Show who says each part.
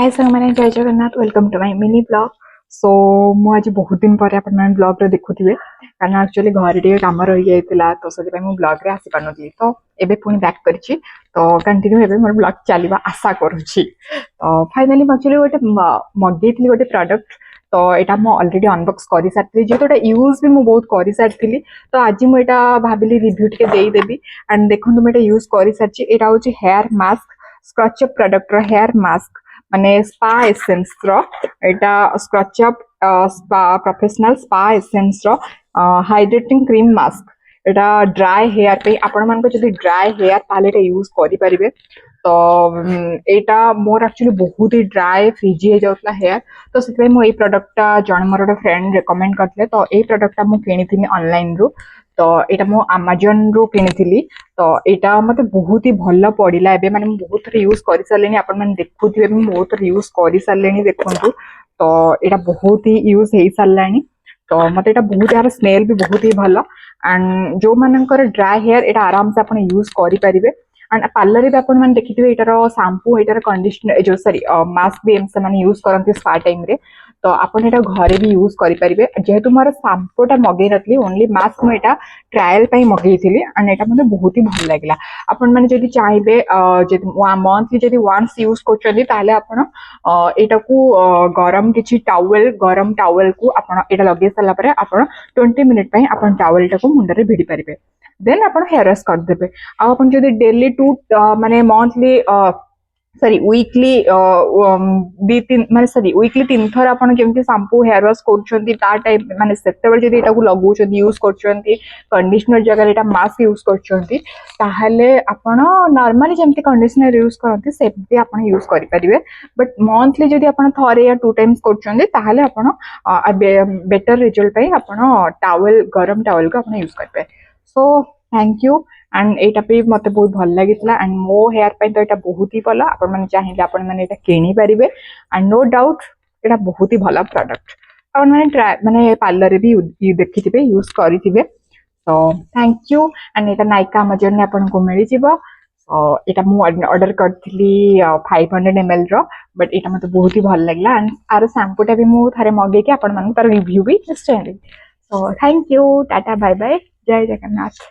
Speaker 1: हाय संग मैंने जय Jagannath welcome to my mini vlog. So मु आज बहुत दिन पर अपन ब्लॉग रे देखुथिबे कारण एक्चुअली घर टे काम रही जाइतिला तो से मु ब्लॉग रे आसी पानथि तो एबे पुनी बैक करछि तो कंटिन्यू एबे मोर ब्लॉग चलीबा आशा करूछि। तो फाइनली म एक्चुअली गोटे मगेइथिली गोटे प्रोडक्ट तो एटा मु ऑलरेडी अनबॉक्स करि सारथि जे तोटा यूज भी मु बहुत करि सारथिली तो आज मु एटा भाबिली रिव्यू टिके देई देबी एंड देखंतु मैं एटा यूज करि सारछि। एटा होछि hair mask scrub up product रो हेयर मास्क माने स्पा एसेंस रो एटा scrub up spa professional spa essence रो हाइड्रेटिंग क्रीम मास्क एटा ड्राई हेयर पे आपण मान को जदी ड्राई हेयर ताले एटा यूज करि परिबे। तो एटा मोर एक्चुअली बहुत ही ड्राई फ्रीजी हो जाउतला हेयर तो सेते मो ए प्रोडक्टटा जण मोर गोटे फ्रेंड रेकमेंड करथले तो ए प्रोडक्टटा मु किनिथिनी ऑनलाइन रो तो एटा मो अमेज़न रो किनिथिली तो एटा मते बहुत ही भल पड़िला एबे माने मु बहुत रे यूज करि सारलेनी आपण माने देखुथिबे मु बहुत रे यूज करि सारलेनी देखंतु तो एटा बहुत ही यूज हेई सारलानी तो मते एटा बहुत यार स्मेल भी बहुत ही भल एंड जो मानकर ड्राई हेयर एटा आराम से आपण यूज करि परिबे एंड पार्लर भी आपण माने देखिथिबे एटार शैम्पू एटार कंडीशनर जो सॉरी मास्क भी एमसे माने यूज करंती स्पा टाइम रे तो आपण एटा घरे भी यूज करि परिबे जेहेतु मोर शैम्पूटा मगे नथली ओनली मास्क मु एटा ट्रायल पई मगेइथिली एंड एटा मते बहुत ही भल लागिला। आपण माने जदि चाहिबे जदि मंथली जदि वन्स यूज करचंदी ताले आपण एटा को गरम किछि टॉवेल गरम टॉवेल को आपण एटा लगे सला परे आपण 20 मिनिट पई आपण टॉवेल टा को मुंडरे भिडी परिबे देन आपण हेयर वॉश कर देबे। आ आपण जदि डेली टू माने मंथली सॉरी वीकली दी तीन माने सॉरी वीकली तीन थर आपण जेमति शैम्पू हेयर वॉश करछंती ता टाइप माने सेतेबेल जदि एटा को लगौछंती यूज करछंती कंडीशनर जगह एटा मास्क यूज करछंती ताहाले आपण नॉर्मली जेमति कंडीशनर यूज करंती सेमति आपण यूज करि परिबे बट मंथली जदि आपण थरे या टू टाइम्स करछंती ताहाले आपण बेटर रिजल्ट पई आपण टॉवेल गरम टॉवेल को आपण यूज करबे। सो थैंक यू एंड एटा पे मते बहुत भल लागितला एंड मो हेयर पे तो एटा बहुत ही भला आपण माने चाहिले आपण माने एटा किनी परिबे एंड नो डाउट एटा बहुत ही भला प्रोडक्ट आपण माने ट्राई माने पार्लर रे भी देखिथिबे यूज करिथिबे। तो thank you and Etah Nykaa Amazon ने आपण को मिली जिवो एटा मु ऑर्डर करथिली 500 ml रो बट एटा मते बहुत ही भल लागला एंड आरो शैम्पूटा भी मु थारे मगे के आपण मान तार रिव्यू भी निश्चय देबी। So thank you tata bye bye जय जगन्नाथ।